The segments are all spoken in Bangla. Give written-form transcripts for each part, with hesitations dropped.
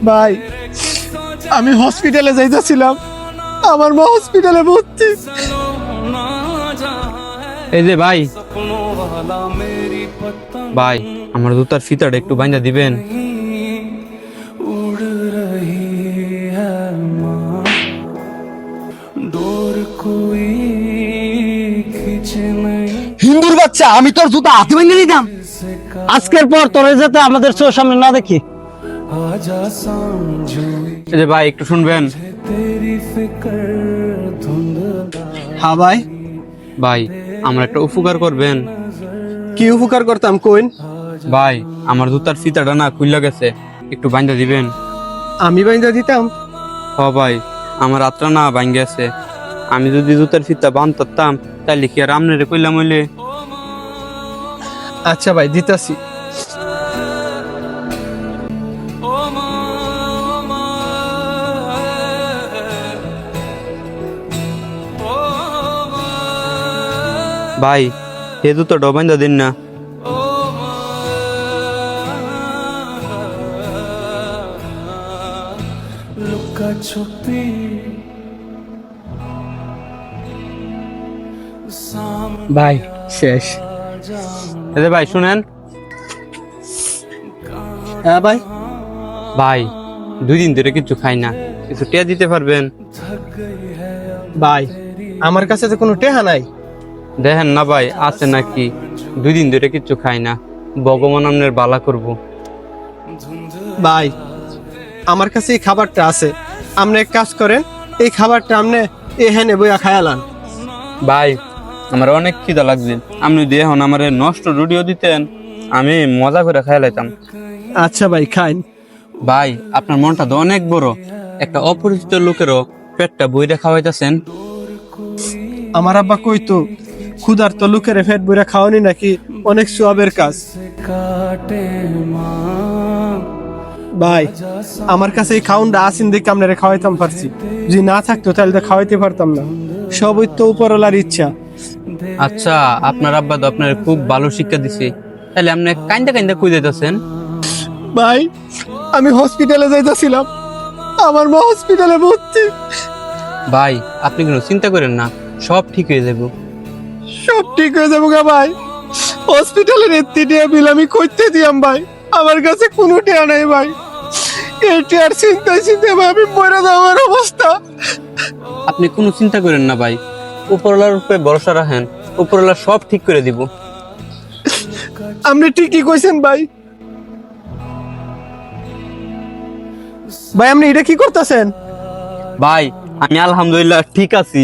ভাই আমি হসপিটালে যাইতেছিলাম, আমার মা হসপিটালে ভর্তি। এই যে ভাই, ভাই আমার জুতার ফিতাটা একটু বাইন্ধা দিবেন। হিন্দুর বাচ্চা, আমি তোর জুতা হাতে ভেঙে দিতাম। আজকের পর তোর যাতে আমাদের চোখের সামনে না দেখি। এই যে ভাই একটু শুনবেন। হ্যাঁ ভাই, ভাই আমার একটা উপকার করবেন। কি উপকার করতাম কইন? ভাই আমার জুতার ফিতাটা না খুইলা গেছে, একটু বাইন্ধা দিবেন। আমি বাইন্দা দিতাম? হ ভাই, আমার রাত্রা না ভাঙ্গে গেছে। আমি যদি জুতার ফিতা বান্ধতাম তাহলে কি আর আমনে কইলাম হইলে। আচ্ছা ভাই, দিতাছি। ভাই এ জুতাটা বাইন্ধা দিন না। ভাই শেষ। এই যে ভাই শুনেন। হ্যাঁ ভাই। ভাই 2 দিন ধরে কিছু খাই না, কিছু টিয়া দিতে পারবেন? ভাই আমার কাছে তো কোনো টেহা নাই। দেখেন না ভাই আছে নাকি। 2 দিন ধরে কিছু খাই না, ভগবান আপনার বালা করব। ভাই আমার কাছে এই খাবারটা আছে, আপনি এক কাজ করেন, এই খাবারটা আপনি এখানে বইয়া খায়ালান। ভাই আমার অনেক খিদা লাগছে, আপনি যদি এখন আমার নষ্ট রুটিও দিতেন আমি মজা করে খাই লাইতাম। আচ্ছা ভাই খাইন। ভাই আপনার মনটা তো অনেক বড়, একটা অপরিচিত লোকেরও পেটটা বইরে খাওয়াইতেছেন। আমার আব্বা কইতো ক্ষুধার তো লোকের পেট বইরা খাওয়ানি নাকি অনেক সওয়াবের কাজ। ভাই আমার কাছে এই খাউনটা আসিন দেখে আপনারা খাওয়াইতাম পারছি, যদি না থাকতো তাহলে তো খাওয়াইতে পারতাম না। সবই তো উপরওয়ালার ইচ্ছা। আচ্ছা আপনার আব্বা তো আপনার খুব ভালো শিক্ষা দিছে, তাহলে আপনি কাইন্দা কাইন্দা কই যাইতেছেন? ভাই আমি হসপিটালে যাইতেছিলাম, আমার মা হসপিটালে ভর্তি। ভাই আপনি কোনো চিন্তা করেন না, সব ঠিক হয়ে যাবে। সব ঠিক হয়ে যাবো গা ভাই। হসপিটালের এত্তি টিয়া বিল আমি করতে দিয়াম ভাই, আমার কাছে কোনো টিয়া নাই ভাই। এই টিয়ার চিন্তায় চিন্তায় ভাই আমি মরে যাওয়ার অবস্থা। আপনি কোনো চিন্তা করেন না ভাই, উপরওয়ালার উপরে ভরসা রাখেন, উপরওয়ালা সব ঠিক করে দিব। আপনি ঠিকই কইছেন ভাই। ভাই আপনি এটা কি করতেছেন? ভাই আমি আলহামদুলিল্লাহ ঠিক আছি।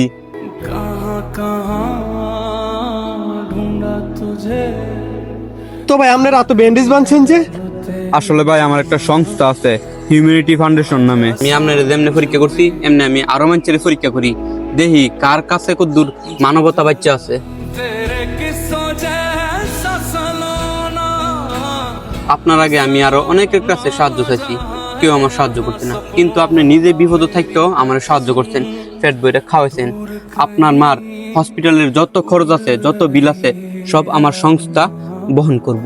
তো ভাই আপনার এত ব্যান্ডেজ বাঁধছেন যে? আসলে ভাই আমার একটা সংস্থা আছে হিউম্যানিটি ফাউন্ডেশন নামে, আমি আপনার যেমনি পরীক্ষা করছি এমনি আমি আরো মানুষের পরীক্ষা করি, দেখি কার কাছে কতদূর মানবতা বাচ্চা আছে। আপনার আগে আমি আরো অনেকের কাছে সাহায্য চাইছি, কেউ আমার সাহায্য করছে না, কিন্তু আপনি নিজে বিপদ থাকতেও আমার সাহায্য করছেন, পেট বইটা খাওয়াইছেন। আপনার মার হসপিটালের যত খরচ আছে, যত বিল আছে, সব আমার সংস্থা বহন করব।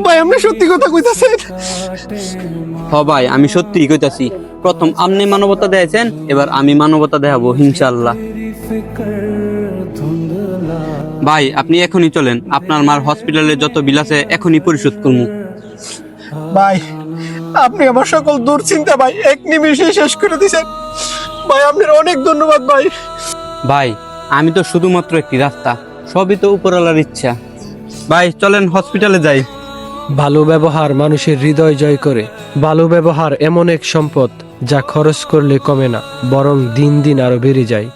ভাই আপনি সত্যি কথা কইতাছেন? হ ভাই আমি সত্যিই কইতাছি, প্রথম আপনি মানবতা দেখাইছেন, এবার আমি মানবতা দেখাবো ইনশাআল্লাহ। ভাই আপনি এখনই চলেন, আপনার মার হসপিটালে যত বিল আছে এখনই পরিশোধ করবো। ভাই আপনি আমার সকল দুশ্চিন্তা ভাই এক নিমিষে শেষ করে দিয়েছেন ভাই, আপনার অনেক ধন্যবাদ ভাই। ভাই আমি তো শুধুমাত্র একটি রাস্তা, সবই তো উপরওয়ালার ইচ্ছা। ভাই চলেন হসপিটালে যাই। ভালো ব্যবহার মানুষের হৃদয় জয় করে। ভালো ব্যবহার এমন এক সম্পদ যা খরচ করলে কমে না, বরং দিন দিন আরো বেড়ে যায়।